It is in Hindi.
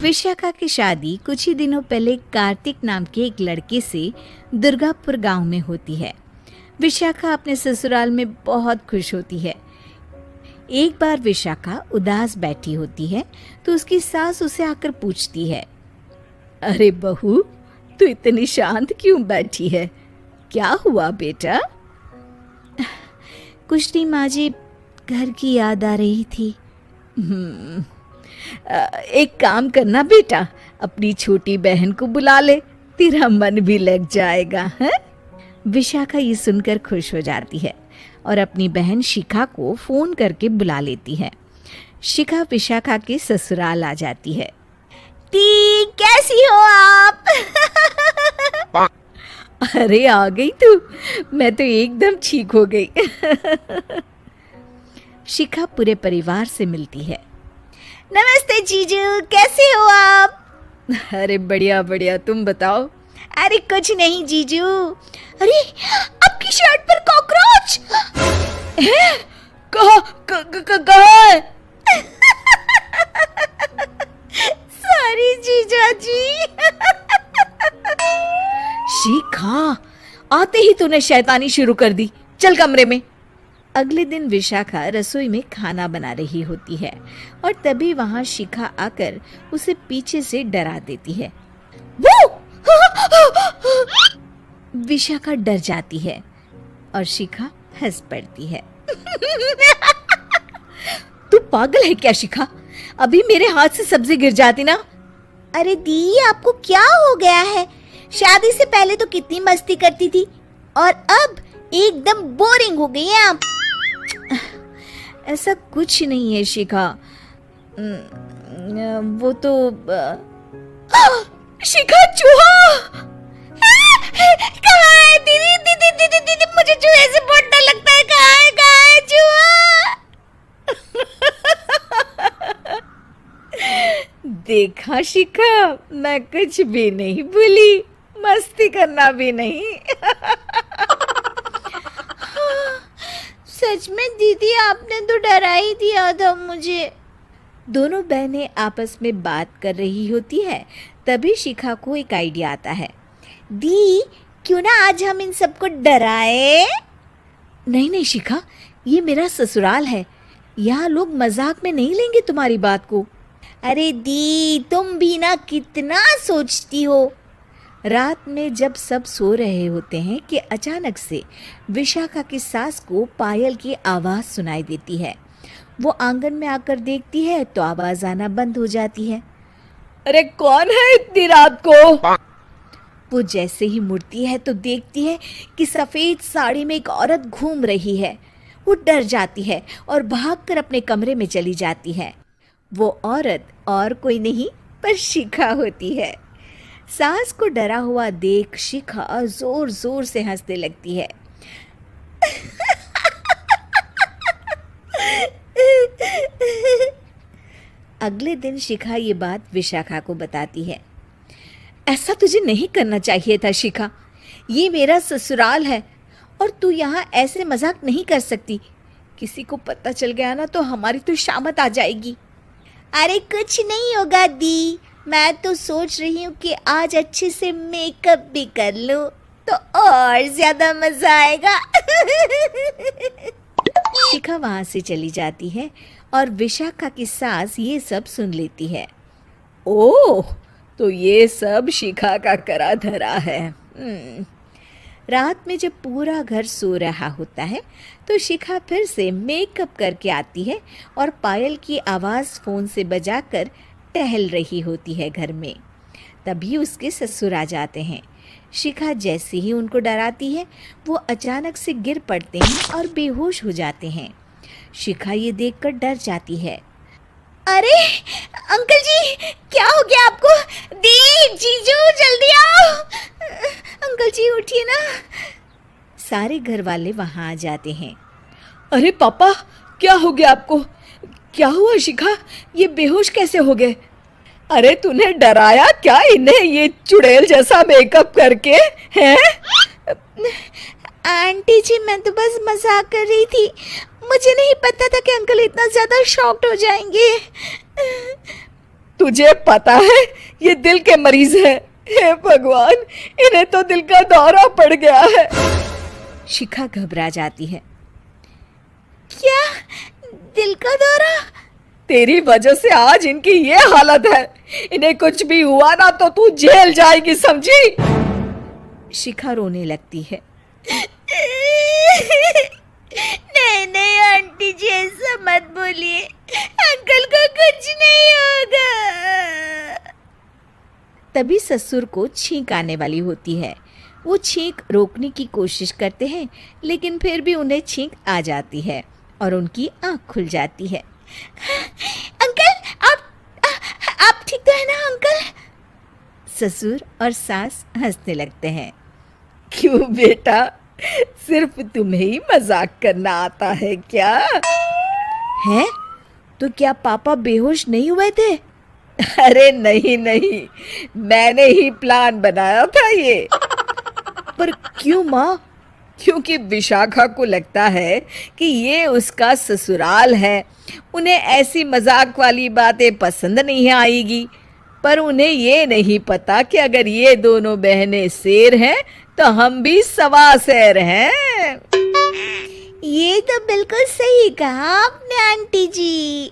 विशाखा की शादी कुछ ही दिनों पहले कार्तिक नाम के एक लड़के से दुर्गापुर गांव में होती है। विशाखा अपने ससुराल में बहुत खुश होती है। एक बार विशाखा उदास बैठी होती है तो उसकी सास उसे आकर पूछती है, अरे बहू, तू इतनी शांत क्यों बैठी है? क्या हुआ बेटा? कुछ नहीं माँ जी, घर की याद आ रही थी। एक काम करना बेटा, अपनी छोटी बहन को बुला ले, तेरा मन भी लग जाएगा है? विशाखा ये सुनकर खुश हो जाती है और अपनी बहन शिखा को फोन करके बुला लेती है। शिखा विशाखा के ससुराल आ जाती है। टी, कैसी हो आप? अरे आ गई तू, मैं तो एकदम ठीक हो गई। शिखा पूरे परिवार से मिलती है। नमस्ते जीजू, कैसे हो आप? अरे बढ़िया बढ़िया, तुम बताओ। अरे कुछ नहीं जीजू। अरे आपकी शर्ट पर कॉकरोच है? कहाँ है? सॉरी जीजा जी। शिखा, आते ही तूने शैतानी शुरू कर दी, चल कमरे में। अगले दिन विशाखा रसोई में खाना बना रही होती है और तभी वहां शिखा आकर उसे पीछे से डरा देती है। विशाखा डर जाती है और शिखा हंस पड़ती है। तू पागल है क्या शिखा? अभी मेरे हाथ से सब्जी गिर जाती ना। अरे दी, आपको क्या हो गया है? शादी से पहले तो कितनी मस्ती करती थी और अब एकदम बोरिंग हो गई है आप। ऐसा कुछ नहीं है शिखा, वो तो शिखा, चूहा कहाँ है? दीदी दीदी दीदी दीदी, मुझे चूहे से बहुत डर लगता है। कहाँ है चूहा? देखा शिखा, मैं कुछ भी नहीं भूली, मस्ती करना भी नहीं। सच में दीदी, आपने तो डरा ही दिया था मुझे। दोनों बहनें आपस में बात कर रही होती है। तभी शिखा को एक आइडिया आता है। दी, क्यों ना आज हम इन सबको डराए? नहीं नहीं शिखा, ये मेरा ससुराल है, यहाँ लोग मजाक में नहीं लेंगे तुम्हारी बात को। अरे दी, तुम भी ना कितना सोचती हो। रात में जब सब सो रहे होते हैं कि अचानक से विशाखा की सास को पायल की आवाज़ सुनाई देती है। वो आंगन में आकर देखती है तो आवाज़ आना बंद हो जाती है। अरे कौन है इतनी रात को? वो जैसे ही मुड़ती है तो देखती है कि सफ़ेद साड़ी में एक औरत घूम रही है। वो डर जाती है और भागकर अपने कमरे में चली जाती है। वो औरत और कोई नहीं पर शिखा होती है। सास को डरा हुआ देख शिखा जोर जोर से हंसने लगती है। अगले दिन शिखा ये बात विशाखा को बताती है। ऐसा तुझे नहीं करना चाहिए था शिखा, ये मेरा ससुराल है और तू यहाँ ऐसे मजाक नहीं कर सकती। किसी को पता चल गया ना तो हमारी तो शामत आ जाएगी। अरे कुछ नहीं होगा दी, मैं तो सोच रही हूँ कि आज अच्छे से मेकअप भी कर लूँ तो और ज्यादा मजा आएगा। शिखा वहाँ से चली जाती है और विशाखा की सास ये सब सुन लेती है। ओह, तो ये सब शिखा का करा धरा है। रात में जब पूरा घर सो रहा होता है तो शिखा फिर से मेकअप करके आती है और पायल की आवाज़ फ़ोन से बजाकर टहल रही होती है घर में। तभी उसके ससुर आ जाते हैं। शिखा जैसे ही उनको डराती है वो अचानक से गिर पड़ते हैं और बेहोश हो जाते हैं। शिखा ये देखकर डर जाती है। अरे अंकल जी, क्या हो गया आपको? दी, जीजू, जल्दी आओ। अंकल जी उठिए ना। सारे घर वाले वहाँ आ जाते हैं। अरे पापा, क्या हो गया आपको? क्या हुआ शिखा, ये बेहोश कैसे हो गए? अरे तूने डराया क्या इन्हें ये चुड़ैल जैसा मेकअप करके हैं? आंटी जी, मैं तो बस मजाक कर रही थी, मुझे नहीं पता था कि अंकल इतना ज़्यादा शॉक्ड हो जाएंगे। तुझे पता है ये दिल के मरीज है। हे भगवान, इन्हें तो दिल का दौरा पड़ गया है। शिखा घबरा जाती है। क्या दिल का दौरा? तेरी वजह से आज इनकी ये हालत है। इन्हें कुछ भी हुआ ना तो तू जेल जाएगी, समझी? शिखा रोने लगती है। नहीं नहीं आंटी जी, ऐसा मत बोलिए, अंकल को कुछ नहीं होगा। तभी ससुर को छींक आने वाली होती है। वो छींक रोकने की कोशिश करते हैं, लेकिन फिर भी उन्हें छींक आ जाती है और उनकी आंख खुल जाती है। अंकल, आप ठीक तो है ना अंकल? ससुर और सास हंसने लगते हैं। क्यों बेटा, सिर्फ तुम्हें ही मजाक करना आता है क्या? है? तो क्या पापा बेहोश नहीं हुए थे? अरे नहीं नहीं, मैंने ही प्लान बनाया था ये। पर क्यों माँ? क्योंकि विशाखा को लगता है कि ये उसका ससुराल है, उन्हें ऐसी मजाक वाली बातें पसंद नहीं आएगी। पर उन्हें ये नहीं पता कि अगर ये दोनों बहनें शेर हैं तो हम भी सवा शेर हैं। ये तो बिल्कुल सही कहा आपने आंटी जी।